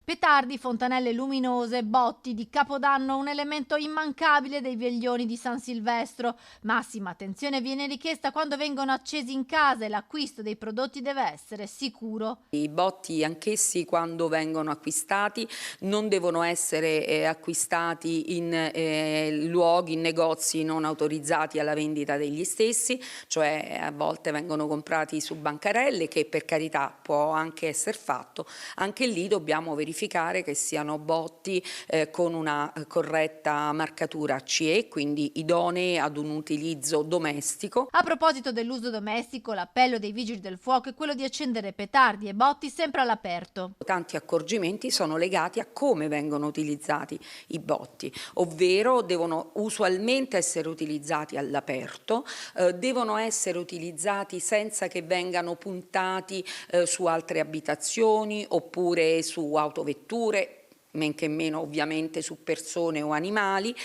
Petardi, fontanelle luminose, botti di Capodanno, un elemento immancabile dei veglioni di San Silvestro. Massima attenzione viene richiesta quando vengono accesi in casa e l'acquisto dei prodotti deve essere sicuro. I botti anch'essi quando vengono acquistati non devono essere acquistati in luoghi, in negozi non autorizzati alla vendita degli stessi, cioè a volte vengono comprati su bancarelle, che per carità può anche essere fatto. Anche lì dobbiamo verificare che siano botti con una corretta marcatura CE, quindi idonei ad un utilizzo domestico. A proposito dell'uso domestico, l'appello dei vigili del fuoco è quello di accendere petardi e botti sempre all'aperto. Tanti accorgimenti sono legati a come vengono utilizzati i botti, ovvero devono usualmente essere utilizzati all'aperto, devono essere utilizzati senza che vengano puntati su altre abitazioni oppure su autovetture, men che meno ovviamente su persone o animali,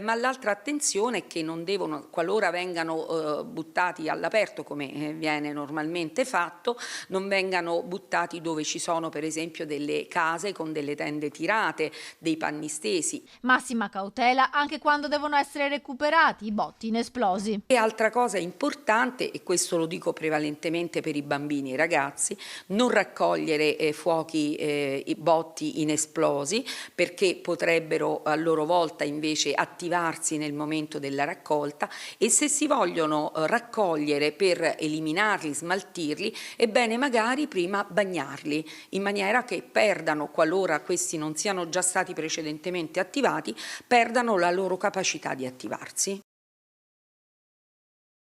ma l'altra attenzione è che non devono, qualora vengano buttati all'aperto come viene normalmente fatto, non vengano buttati dove ci sono per esempio delle case con delle tende tirate, dei panni stesi. Massima cautela anche quando devono essere recuperati i botti inesplosi. E altra cosa importante, e questo lo dico prevalentemente per i bambini e i ragazzi, non raccogliere fuochi e botti inesplosi, perché potrebbero a loro volta invece attivarsi nel momento della raccolta, e se si vogliono raccogliere per eliminarli, smaltirli, è bene magari prima bagnarli in maniera che perdano, qualora questi non siano già stati precedentemente attivati, perdano la loro capacità di attivarsi.